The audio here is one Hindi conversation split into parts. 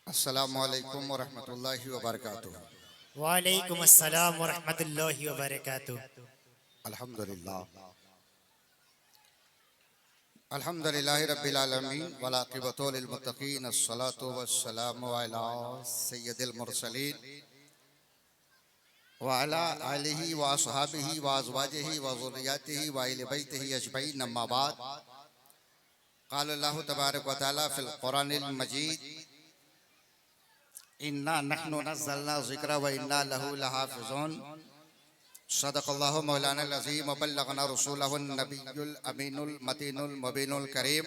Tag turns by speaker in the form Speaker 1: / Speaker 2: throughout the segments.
Speaker 1: अस्सलामुअलैकुम वरहमतुल्लाहि वबरकातुहू।
Speaker 2: वालेकुम अस्सलाम वरहमतुल्लाहि वबरकातुह।
Speaker 1: अल्हम्दुलिल्लाह अल्हम्दुलिल्लाहि रब्बिल आलमीन वल आक़िबतु लिल मुत्तक़ीन अस्सलातु वस्सलामु अला सय्यिदिल मुरसलीन व अला आलिहि व अस्हाबिहि व अज़वाजिहि व ज़ुर्रिय्यतिहि व अहलि बैतिहि अजमईन अम्मा बाद। क़ाल अल्लाहु तबारक व तआला फ़िल क़ुरानिल मजीद इन्ना नहनु नज़्ज़लना ज़िक्रा व इन्ना लहू लहाफ़िज़ून। सदक़ल्लाहु मौलानाल अज़ीम व बल्लगना रसूलहुन नबियुल अमीनुल मतीनुल मुबीनुल करीम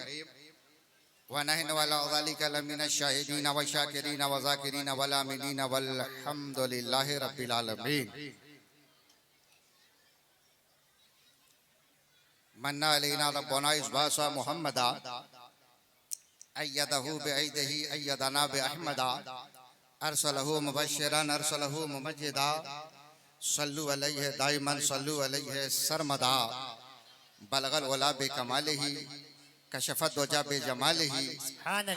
Speaker 1: व नहनु अला ज़ालिका लमिनश शाहिदीन व शाकिरीन व ज़ाकिरीन वल आमिनीन वल्हम्दुलिल्लाहि रब्बिल आलमीन। मन्ना अलैना रब्बुना इज़बासा मुहम्मदा अय्यदहु बिअयदिही अय्यदना बिअहमदा अरसलहु मुबश्शिरन अरसलहु मुमज्जिदा सल्लु अलैहि दाइमन सल्लु अलैहि सरमदा बलगल उला बिकमालिही कशफत वजा बिजमालिही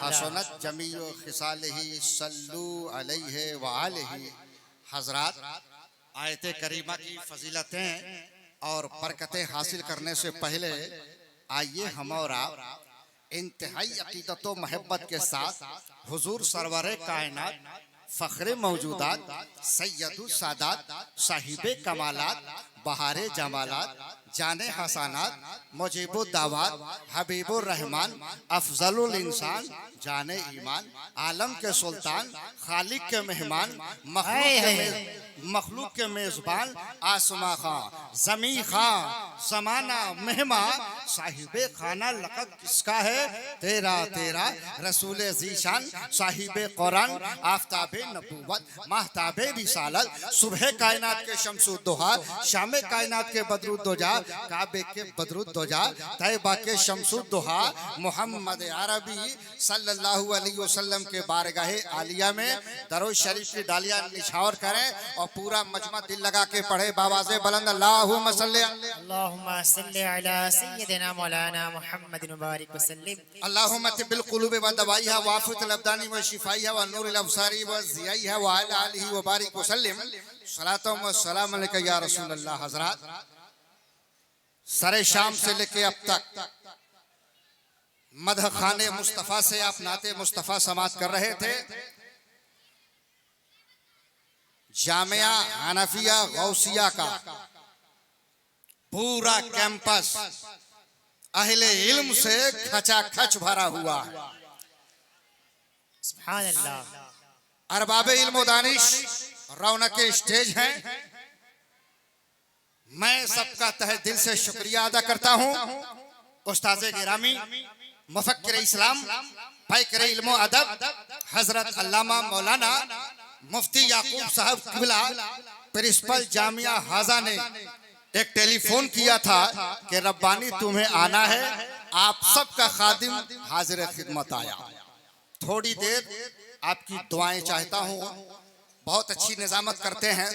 Speaker 1: हसनत जमीउ खिसालिही सल्लु अलैहि व आलिही। हजरात, आयत करीमा की फजीलतें और बरकतें हासिल करने से पहले आइए हम और आप इंतहाई अकीदत व मोहब्बत के साथ हुजूर सरवर कायनात फ़ख्रे मौजूदात सैयदुल सादात साहिबे कमालात बहारे जमालात जाने हसानात मुजीबुद दावात हबीबुर रहमान अफजलुल इंसान जाने ईमान आलम के सुल्तान खालिक के मेहमान मखलूक के मेज़बान आसमा खां ज़मी खां समाना मेहमा साहिबे खाना लक़ब किसका है तेरा तेरा रसूल ज़ीशान साहिबे कुरान आफ्ताबे नबूवत महताबे रिसालत सुबह कायनात के शम्सुद्दोहा शामे कायनात के बदरुद्दोजा काबे के बदरुद्दोजा तैयबा के शम्सुद्दोहा मोहम्मद अरबी सल्लल्लाहु अलैहि वसल्लम के बारगाहे आलिया में दरूद शरीफ की डालियां निछावर करें और पूरा मजमा दिल लगा के पढ़े बावाज़े बुलंद अल्लाहुम्मा सल्ली
Speaker 2: अला सय्यिदिना मौलाना मुहम्मद मुबारक वसल्लम।
Speaker 1: अल्लाहुम्मा तिब्बिल क़ुलूबि व दवाइहा व आफ़ियतल अब्दानी व शिफ़ाइहा व नूरिल अब्सारी व ज़ियाइहा व अला आलिहि व बारिक वसल्लम। सलातो व सलाम अलैका या रसूल अल्लाह। हज़रात, सरे शाम से लेके अब तक मदह खाने मुस्तफ़ा से आप नाते मुस्तफ़ा समात कर रहे थे। जामिया हनफिया गौसिया का पूरा कैंपस अहले इल्म से खचाखच भरा हुआ है।
Speaker 2: सुभान अल्लाह।
Speaker 1: अरबाबे इल्म व दानिश रौनक स्टेज हैं। मैं सबका तहे दिल से शुक्रिया अदा करता हूँ। उस्ताज़े गिरामी मुफक्किर इस्लाम फ़ैक़िर इल्म व अदब हज़रत अल्लामा मौलाना मुफ्ती याकूब साहब किबला प्रिंसिपल जामिया हाजा ने एक टेलीफोन किया था कि रब्बानी तुम्हें आना है, आप सबका खादिम हाजिर खिदमत आया। थोड़ी देर आपकी दुआएं चाहता हूँ। बहुत अच्छी निज़ामत करते हैं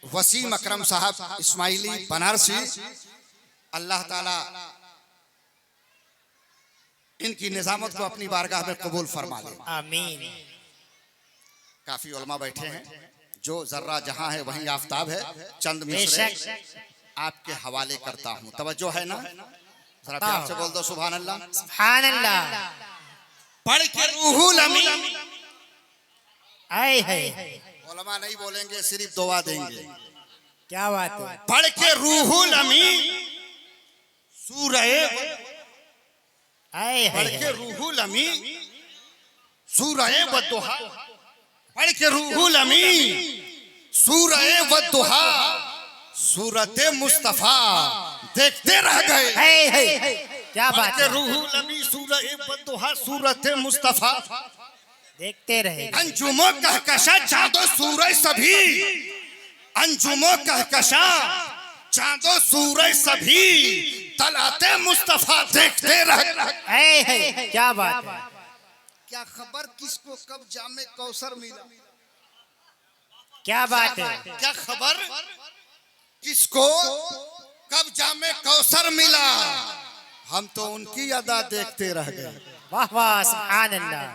Speaker 1: वसीम अकरम साहब इस्माइली बनारसी। अल्लाह ताला इनकी निज़ामत को अपनी बारगाह में कबूल फरमा ले,
Speaker 2: आमीन।
Speaker 1: काफी उलमा बैठे हैं। जो जर्रा जहां है वहीं आफताब है। चंद मिसरे आपके हवाले करता हूँ। तवज्जो है ना? जरा प्यार से बोल दो सुभान अल्लाह।
Speaker 2: सुभान अल्लाह।
Speaker 1: पढ़ के रूहुल अमीन।
Speaker 2: आए है
Speaker 1: उलमा नहीं बोलेंगे, सिर्फ दुआ देंगे।
Speaker 2: क्या बात है।
Speaker 1: पढ़ के रूहुल अमीन सूरह
Speaker 2: आए
Speaker 1: पढ़ के रूहुल अमीन सूरह वद्दुहा। पढ़ के रूहुल अमीन सूरह वद्दुहा सूरत मुस्तफा देखते रह गए।
Speaker 2: क्या बात है।
Speaker 1: रूहुल अमीन सूरह वद्दुहा सूरत मुस्तफा
Speaker 2: देखते रहे।
Speaker 1: अंजुमो कहकशा चांदो सूरज सभी अंजुमो कहकशा चांदो सूरज सभी तलाते मुस्तफा देखते रह गए।
Speaker 2: क्या बात है।
Speaker 1: क्या खबर किसको कब जामे कौसर मिला।
Speaker 2: क्या बात है।
Speaker 1: क्या खबर किसको कब जामे कौसर मिला। हम तो उनकी अदा देखते रह गए।
Speaker 2: वाह वाह सुभान अल्लाह।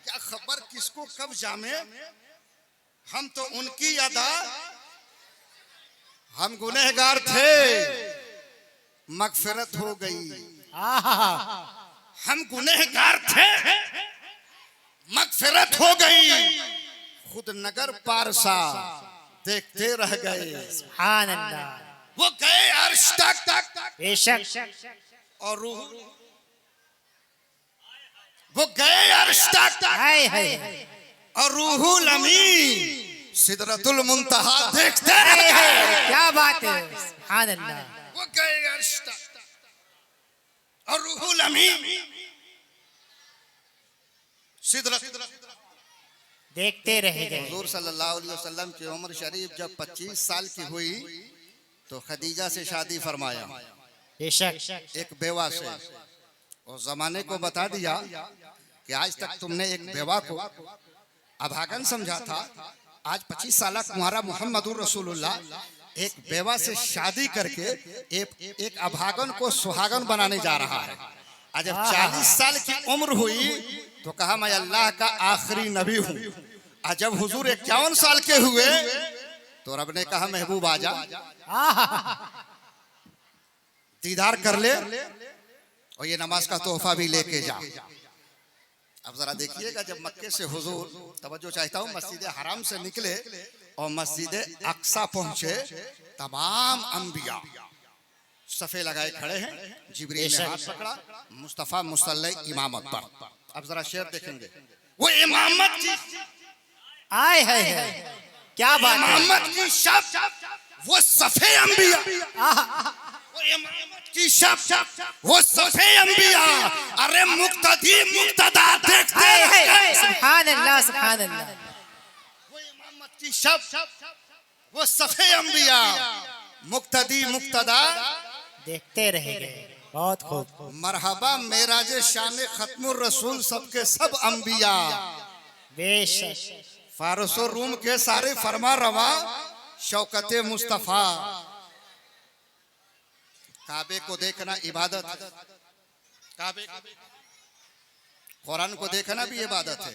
Speaker 1: क्या खबर किसको कब जामे, हम तो उनकी अदा, हम गुनहगार थे मगफिरत हो गई। हम गुनहगार थे मगफिरत हो गई, खुद नगर पारसा देखते रह गए।
Speaker 2: सुभान अल्लाह।
Speaker 1: वो गए अर्श तक
Speaker 2: बेशक।
Speaker 1: और रूह, वो गए अर्श तक
Speaker 2: हाय हाय।
Speaker 1: और रूहुल अमीन सिदरतुल मुंतहा देखते रह गए।
Speaker 2: क्या बात है, सुभान अल्लाह।
Speaker 1: वो गए अर्श तक और रूहुल अमीन सिदरत,
Speaker 2: देखते रह गए।
Speaker 1: हुजूर सल्लल्लाहु अलैहि वसल्लम की उम्र शरीफ जब 25 साल की हुई तो खदीजा से शादी फरमाया,
Speaker 2: बेशक।
Speaker 1: एक बेवा से। और जमाने को बता दिया कि आज तक तुमने एक बेवा को अभागन समझा था, आज 25 साल कुंवारा मोहम्मदुर रसूलुल्लाह एक बेवा से शादी करके एक अभागन को सुहागन बनाने जा रहा है। आज जब 40 साल की उम्र हुई तो कहा मैं अल्लाह का आखिरी नबी हूँ। आज जब हुजूर 51 साल के हुए तो रब ने कहा महबूब आजा, दीदार कर ले और ये नमाज का तोहफा भी लेके जा। अब जरा देखिएगा, जब मक्के से हुजूर, तवज्जो चाहता हूँ, मस्जिद हराम से निकले और मस्जिद अक्सा पहुंचे, तमाम अंबिया सफे लगाए खड़े हैं। जिब्रील ने हाथ पकड़ा, मुस्तफा मुसल्ले इमामत पर। अब जरा शेर देखेंगे, वो इमामत की
Speaker 2: आय है, क्या बात है।
Speaker 1: इमामत की शब, वो सफे अंबिया, वो इमामत की शब, वो सफे अंबिया। अरे मुक्तदी मुक्तदा देखते रह गए।
Speaker 2: सुभान अल्लाह, सुभान अल्लाह।
Speaker 1: वो इमामत की शब, वो सफे अंबिया, मुक्तदी मुक्तदा
Speaker 2: देखते रह गए। बहुत खूब।
Speaker 1: मरहबा मेराज शान खत्मुर रसूल सबके सब अंबिया।
Speaker 2: बेशक।
Speaker 1: फारस और रूम के सारे फरमा रवा शौकते मुस्तफा। काबे को देखना इबादत, काबे कुरान को देखना भी इबादत है।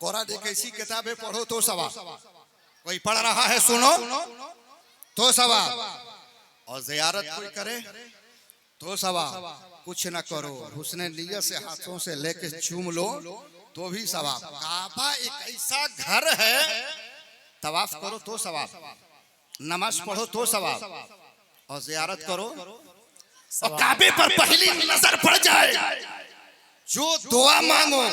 Speaker 1: कुरान एक ऐसी किताब है, पढ़ो तो सवाब, कोई पढ़ रहा है सुनो तो सवाब, और जियारत कोई करे तो सवाब। कुछ न करो, हुस्ने नियत से हाथों से लेके चूम लो तो भी सवाब। काबा एक ऐसा घर है, तवाफ करो तो सवाब, नमाज पढ़ो तो सवाब, और जियारत करो और काबे पर पहली नजर पड़ जाए, जो दुआ मांगो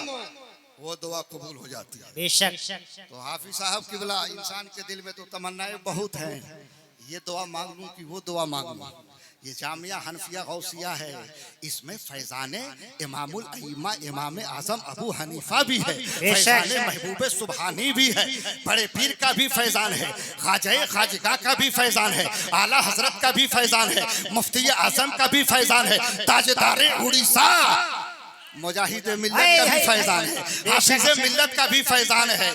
Speaker 1: वो दुआ कबूल हो जाती है।
Speaker 2: बेशक।
Speaker 1: तो हाफिज साहब किबला, इंसान के दिल में तो तमन्नाएं बहुत हैं, ये दुआ मांग लूं कि वो दुआ मांग लूं। ये जामिया हनफिया गौसिया है, इसमें फैजाने इमामुल अइम्मा इमाम आजम अबू हनीफा भी है, फैजाने महबूब सुबहानी भी है, बड़े पीर का भी फैजान है, ख्वाजा खाजिका का भी फैजान है, आला हजरत का भी फैजान है, मुफ्ती आजम का भी फैजान है, ताजदार उड़ीसा मुजाहिद मिल्लत का भी फैजान है, हाफिज मिल्लत का भी फैजान है,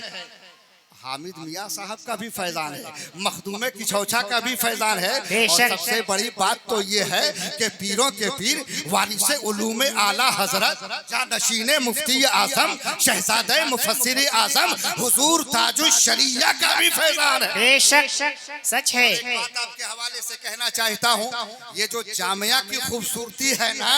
Speaker 1: हामिद मियाँ साहब का भी फैजान है, मखदूम किछौछा का भी फैजान है। और सबसे बड़ी बात तो ये है कि पीरों के पीर वारिस उलूम आला हजरत जानशीन मुफ्ती आजम शहजादे मुफस्सिर आजम हुजूर ताजुश शरिया का भी फैजान है।
Speaker 2: बेशक, सच है।
Speaker 1: एक बात आपके हवाले से कहना चाहता हूँ, ये जो जामिया की खूबसूरती है ना,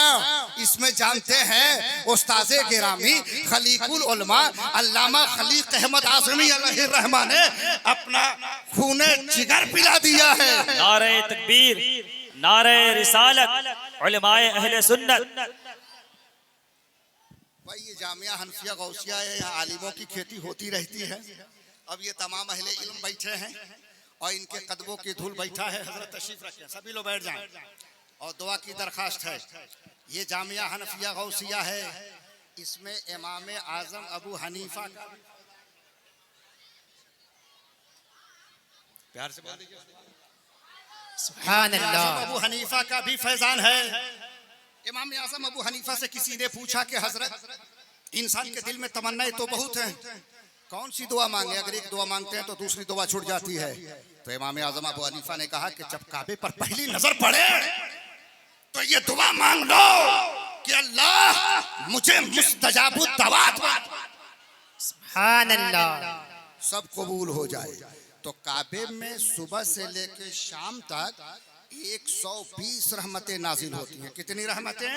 Speaker 1: इसमें जानते हैं उस्ताज़े गिरामी खलीकुल उलमा अल्लामा खलीक अहमद आज़मी अलैहि रहमान ने अपना खूने जिगर पिला दिया है।
Speaker 3: नारे तकबीर, नारे रिसालत, उलमाए अहले सुन्नत।
Speaker 1: भाई ये जामिया हनफिया गौसिया है, यहाँ आलिमों की खेती होती रहती है। अब ये तमाम अहले इल्म बैठे हैं और इनके कदमों की धूल बैठा है। हजरत तशरीफ रखें, सभी लोग बैठ जाएं और दुआ की दरखास्त है। ये जामिया हनफिया गौसिया है, इसमें इमाम आजम अबू हनीफा का प्यार से बोल दीजिए,
Speaker 2: सुभान अल्लाह।
Speaker 1: अबू हनीफा का भी फैजान है। इमाम आजम अबू हनीफा से किसी ने पूछा कि हजरत, इंसान के दिल में तमन्नाएं तो बहुत हैं, कौन सी दुआ मांगे? अगर एक दुआ मांगते हैं तो दूसरी दुआ छूट जाती है। तो इमाम आजम अबू हनीफा ने कहा कि जब काबे पर पहली नजर पड़े तो ये दुआ मांग लो कि अल्लाह मुझे मुस्तजाबुद दवात
Speaker 2: सुभान अल्लाह।
Speaker 1: सब कबूल हो जाए। तो काबे में सुबह से लेकर शाम तक 120 रहमतें नाजिल होती हैं। कितनी रहमतें?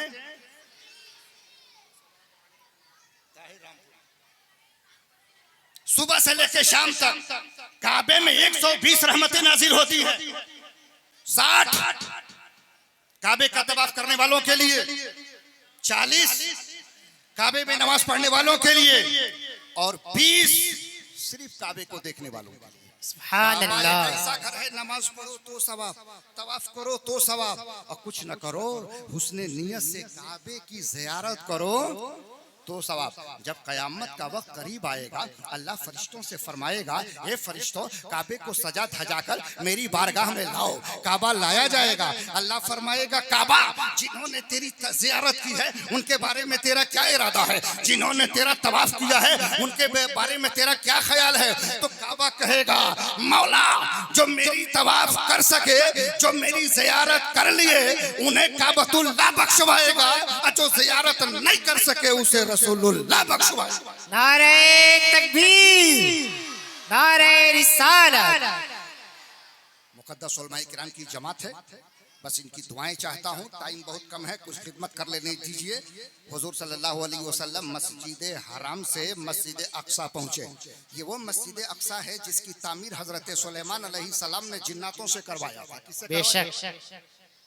Speaker 1: सुबह से लेकर शाम तक काबे में 120 रहमतें नाजिल होती हैं। 60 काबे का तवाफ करने वालों के लिए, 40 काबे में नमाज पढ़ने वालों के लिए और 20 सिर्फ काबे को देखने वालों के लिए।
Speaker 2: सुभान अल्लाह।
Speaker 1: ऐसा घर है, नमाज पढ़ो तो सवाब, तवाफ करो तो सवाब, और कुछ न करो हुस्ने नियत से काबे की ज़ियारत करो तो सवाब। जब कयामत का वक्त करीब आएगा, अल्लाह फरिश्तों से फरमाएगा, ये फरिश्तों काबे को सजा धजाकर मेरी बारगाह में लाओ। काबा लाया जाएगा। अल्लाह फरमाएगा, काबा जिन्होंने तेरी ज़ियारत की है उनके बारे में तेरा क्या इरादा है? जिन्होंने तेरा तवाफ किया है उनके बारे में तेरा क्या ख्याल है? तो काबा कहेगा, मौला जो मेरी तवाफ कर सके, जो मेरी ज़ियारत कर लिए, उन्हें काबतुल्लाह बख्शवाएगा, और जो ज़ियारत नहीं कर सके उसे रसूलुल्लाह बख्शवाएगा।
Speaker 2: नारे तकबीर, नारे रिसालत।
Speaker 1: मुकद्दस उलमाए किराम की जमात है, बस इनकी दुआएं चाहता हूँ। टाइम बहुत कम है, कुछ खिदमत कर लेने दीजिए। हुजूर सल्लल्लाहु अलैहि वसल्लम मस्जिद हराम से मस्जिद अक्सा पहुँचे। ये वो मस्जिद अक्सा है जिसकी तामीर हजरत सुलेमान अलैहि सलाम ने जिन्नातों से करवाया था। किससे करवाया?
Speaker 2: बेशक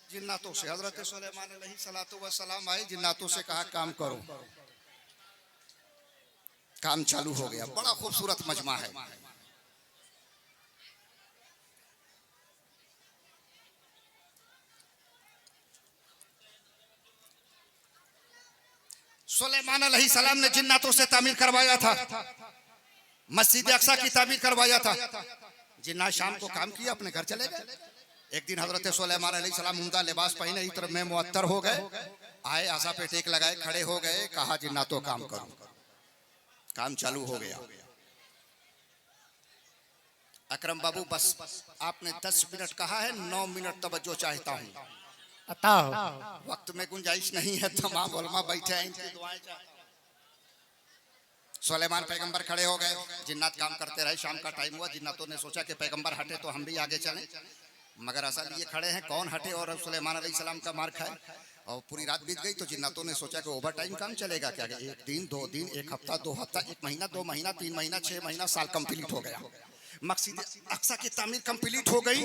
Speaker 1: जिन्नातों से। हजरत सुलेमान अलैहि सलातो व सलाम आए, जिन्नातों से कहा काम करो, काम चालू हो गया। बड़ा खूबसूरत मजमा है। सुलेमान अलैहिस्सलाम ने जिन्नातों से तामीर करवाया था, मस्जिद अक्सा की तामीर करवाया था। जिन्ना शाम को काम किया, अपने घर चले गए। एक दिन हजरत सुलेमान अलैहिस्सलाम उम्दा लिबास पहने इत्र में मुअत्तर हो गए, आए आशा पे टेक लगाए, खड़े हो गए, कहा जिन्नातों काम करो। काम चालू हो गया। अकरम बाबू बस आपने 10 मिनट कहा है, 9 मिनट तवज्जो चाहता हूँ।
Speaker 2: अता हो।
Speaker 1: वक्त में गुंजाइश नहीं है, तमाम उलमा बैठे हैं, इनकी दुआएं चाहते हैं। सुलेमान पैगंबर खड़े हो गए, जिन्नात काम करते रहे। शाम का टाइम हुआ, जिन्नातों ने सोचा कि पैगंबर हटे तो हम भी आगे चलें, मगर असल ये खड़े हैं, कौन हटे और सुलेमान अलैहिस्सलाम का मार खाए। और पूरी रात बीत गई तो जिन्नातों ने सोचा कि ओवर टाइम काम चलेगा क्या? एक दिन, 2 दिन, 1 हफ्ता, 2 हफ्ता, 1 महीना, 2 महीना, 3 महीना, 6 महीना, साल कंप्लीट हो गया। मस्जिद अक्सा की तामीर कंप्लीट हो गई।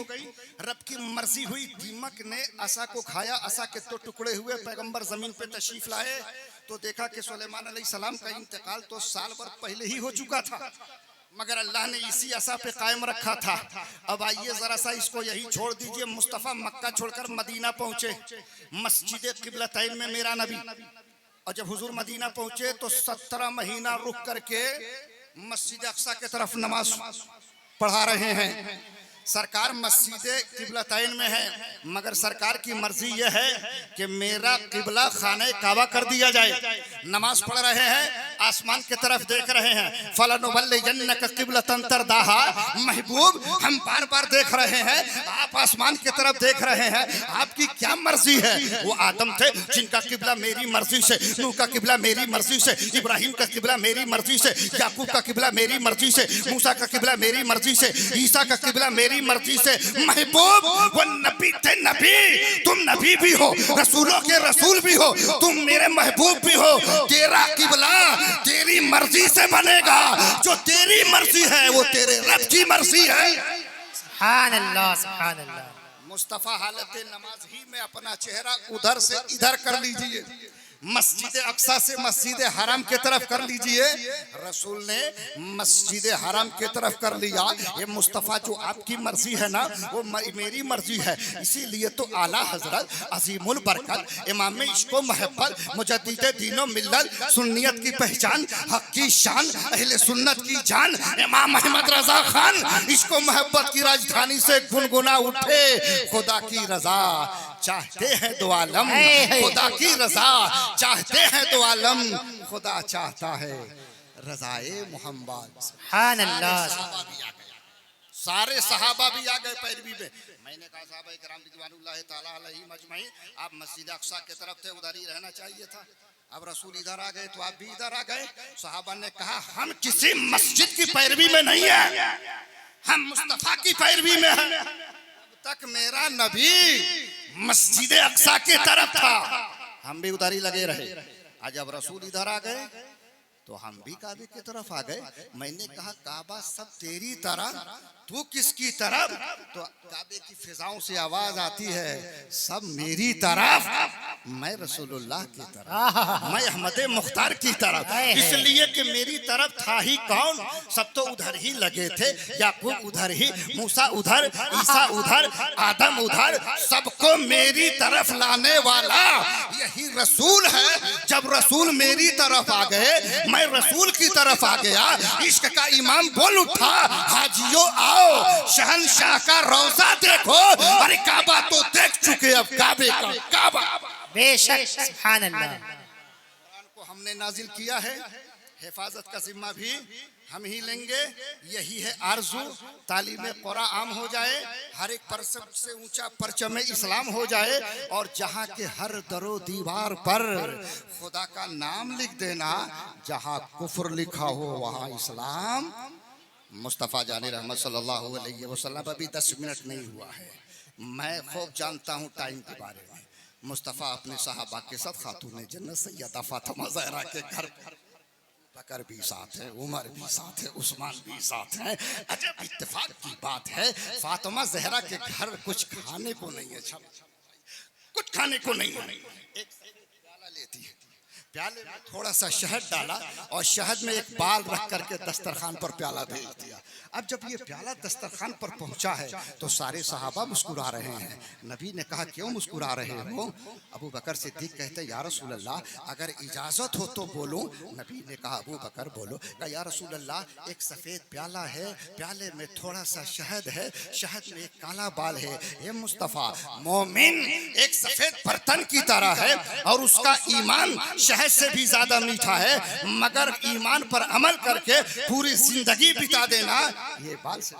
Speaker 1: रब की मर्जी हुई, दीमक ने असा को खाया, असा के तो टुकड़े हुए। पैगंबर जमीन पे तशरीफ लाए तो देखा कि सुलेमान अलैहिस्सलाम का इंतकाल तो साल भर पहले ही हो चुका था, मगर अल्लाह ने इसी असा पे कायम रखा था। अब आइए जरा सा इसको यही छोड़ दीजिए। मुस्तफ़ा मक्का छोड़कर मदीना पहुंचे, मस्जिद किबलतैन में मेरा नबी। और जब हुजूर मदीना पहुंचे तो 17 महीना रुक करके मस्जिद अक्सा की तरफ नमाज पढ़ा रहे हैं। सरकार मस्जिद किबलतैन में है, मगर सरकार की मर्जी यह है कि मेरा किबला खाने काबा कर दिया जाए। नमाज पढ़ रहे हैं, आसमान की तरफ देख रहे हैं। फलनुवल्लियन्नका किबलतन तरदाहा, महबूब हम बार बार देख रहे हैं, आप आसमान की तरफ देख रहे हैं, आपकी क्या मर्जी है? वो आदम थे जिनका किबला मेरी मर्जी से, नूह का किबला मेरी मर्जी से, इब्राहिम का किबला मेरी मर्जी से, याकूब का किबला मेरी मर्जी से, मूसा का किबला मेरी मर्जी से, ईसा का किबला मेरी मर्जी से। महबूब वो नबी थे नबी, तुम नबी भी हो, रसूलों के रसूल भी हो, तुम मेरे महबूब भी हो। तेरा किबला तेरी मर्जी से बनेगा, जो तेरी मर्जी है वो तेरे रब की मर्जी है।
Speaker 2: सुभान अल्लाह, सुभान अल्लाह।
Speaker 1: मुस्तफा हालत नमाज ही में अपना चेहरा उधर से इधर कर लीजिए, मस्जिद अक्सा से मस्जिद हराम की तरफ कर लीजिए। रसूल ने मस्जिद हराम की तरफ कर लिया। ये मुस्तफ़ा जो आपकी मर्जी है ना, वो मेरी मर्जी है। इसीलिए तो आला हजरत अजीमुल बरकत इमाम इश्को मोहब्बत मुजद्दिद दीनो मिल्लत सुन्नियत की पहचान हक की शान अहले सुन्नत की जान इमाम अहमद रजा खान इश्को मोहब्बत की राजधानी से गुनगुना उठे। खुदा की रजा चाहते हैं दो आलम, खुदा की रजा चाहते हैं दो आलम, खुदा चाहता है रज़ाए मोहम्मद।
Speaker 2: सुभान अल्लाह।
Speaker 1: सारे सहाबा भी आ गए पैरवी में। मैंने कहा साहब इकराम रिज़वानुल्लाह ताला अलैहि मजमईन, आप मस्जिद अक्सा की तरफ थे, उधर ही रहना चाहिए था। अब रसूल इधर आ गए तो आप भी इधर आ गए। सहाबा ने कहा हम किसी मस्जिद की पैरवी में नहीं है, हम मुस्तफा की पैरवी में हैं। अब तक मेरा नबी मस्जिद अक्सा के तरफ था, हम भी उधर ही लगे रहे। आज जब रसूल इधर आ गए तो हम भी काबे की तरफ आ गए। मैंने कहा काबा सब तेरी तरफ, तू किसकी तरफ? तो काबे की फिजाओं से आवाज आती है सब मेरी तरफ, मैं रसूलुल्लाह की तरफ, मैं अहमद मुख्तार की तरफ। इसलिए कि मेरी तरफ था ही कौन? सब तो उधर ही लगे थे, याकूब उधर ही, मूसा उधर, ईसा उधर, आदम उधर, सबको मेरी तरफ लाने वाला यही रसूल है। जब रसूल मेरी तरफ आ गए, मैं रसूल की तरफ आ गया, इश्क का इमाम बोल उठा हाजियो आओ शहंशाह का रोजा देखो। अरे काबा तो देख चुके, अब काबे का काबा।
Speaker 2: बेशक सुभान अल्लाह।
Speaker 1: कुरान को हमने नाजिल किया है, हिफाजत का जिम्मा भी हम ही लेंगे। यही है आरजू, तालीम कुरान आम हो जाए, हर एक पर सबसे ऊंचा परचम इस्लाम हो जाए, और जहाँ के हर दरो दीवार पर खुदा का नाम लिख देना, जहाँ कुफ्र लिखा हो वहाँ इस्लाम। मुस्तफ़ा जाने रहमत सल्लल्लाहु अलैहि वसल्लम अभी 10 मिनट नहीं हुआ है। मैं खूब जानता हूँ टाइम के बारे में। मुस्तफ़ा अपने सहाबा के साथ खातून जन्नत सैयदा फातिमा ज़हरा के घर, बकर भी साथ है, उमर भी साथ है, उस्मान भी साथ है। अजब इत्तेफाक की बात है, फातिमा ज़हरा के घर कुछ खाने को नहीं है, कुछ खाने को नहीं है। एक प्याला लेती है, प्याले में थोड़ा सा शहद डाला और शहद में एक बाल रख करके दस्तरखान पर प्याला भेज दिया। अब जब ये प्याला दस्तरखान पर पहुंचा है तो सारे सहाबा मुस्कुरा रहे हैं। नबी ने कहा क्यों मुस्कुरा रहे हो? अबू बकर सिद्दीक कहते या रसूल अल्लाह अगर इजाजत हो तो बोलूं। नबी ने कहा अबू बकर बोलो। कहा या रसूल अल्लाह एक सफेद प्याला है, प्याले में थोड़ा सा शहद है, शहद में एक काला बाल है। ये मुस्तफ़ा मोमिन एक सफेद बर्तन की तरह है और उसका ईमान शहद से भी ज्यादा मीठा है, मगर ईमान पर अमल करके पूरी जिंदगी बिता देना ये बाल से।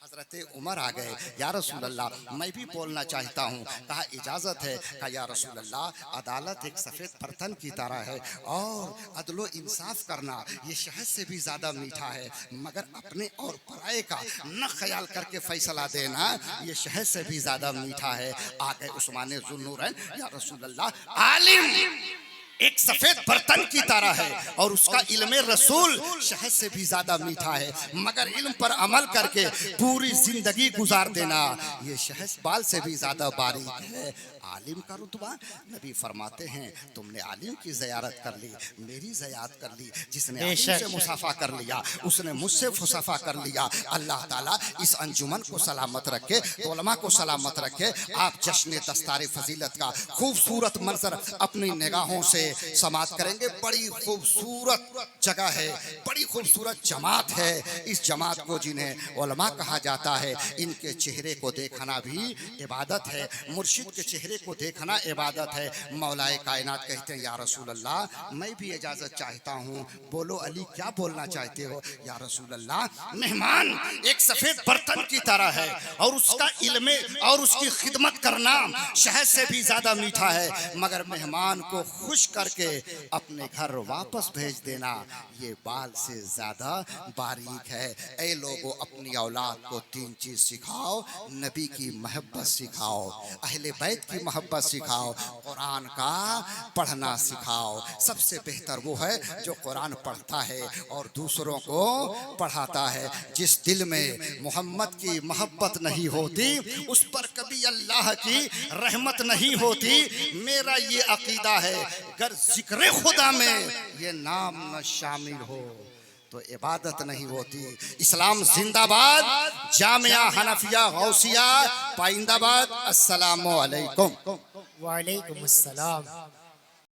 Speaker 1: हजरत उमर आ गए, या रसूल अल्लाह मैं भी बोलना चाहता हूँ। कहा इजाजत है। कहा या रसूल अल्लाह अदालत एक सफेद बर्तन की तरह है और अदलो इंसाफ करना ये शहद से भी ज्यादा मीठा है, मगर अपने और पराये का न ख्याल करके फैसला देना ये शहद से भी ज्यादा मीठा है। आ गए उस्मान ज़ुन्नूरैन, या रसूल अल्लाह आलिम एक सफेद बर्तन की तरह है और उसका इल्म रसूल शहद से भी ज्यादा मीठा है, मगर इल्म पर अमल करके पूरी जिंदगी गुजार देना ये शहद बाल से भी ज्यादा बारीक है। आलिम का रुतबा, नबी फरमाते हैं तुमने आलिम की ज़ियारत कर ली, मेरी ज़ियारत कर ली, जिसने आलिम से मुसाफा कर लिया उसने मुझसे मुसाफा कर लिया। अल्लाह ताला इस अंजुमन को सलामत रखे, उलमा को सलामत रखे। आप जश्न दस्तार फजीलत का खूबसूरत मंजर अपनी निगाहों से समात करेंगे। बड़ी खूबसूरत जगह है, बड़ी खूबसूरत जमात है। इस जमात को जिन्हें उलमा कहा जाता है, इनके चेहरे को देखना भी इबादत है, मुर्शिद के चेहरे को देखना इबादत है। मौलाए कायनात कहते हैं या रसूल अल्लाह मैं भी इजाजत चाहता हूँ। बोलो अली क्या बोलना चाहते हो? या रसूल अल्लाह मेहमान एक सफेद बर्तन की तरह है और उसका इल्म और उसकी खिदमत करना शहद से भी ज्यादा मीठा है, मगर मेहमान को खुश करके अपने घर वापस भेज देना ये बाल से ज्यादा बारीक है। ऐ लोगों अपनी औलाद को 3 चीज सिखाओ, नबी की मोहब्बत सिखाओ, अहले बैत की मोहब्बत सिखाओ, कुरान का पढ़ना सिखाओ। सबसे बेहतर वो है जो कुरान पढ़ता है और दूसरों को पढ़ाता है। जिस दिल में मोहम्मद की मोहब्बत नहीं होती उस पर कभी अल्लाह की रहमत नहीं होती। मेरा ये अकीदा है अगर जिक्र खुदा में ये नाम न शामिल हो तो इबादत नहीं होती। इस्लाम जिंदाबाद, जामिया हनफिया गौसिया पाइंदाबाद। अस्सलामु अलैकुम।
Speaker 2: वालेकुम अस्सलाम।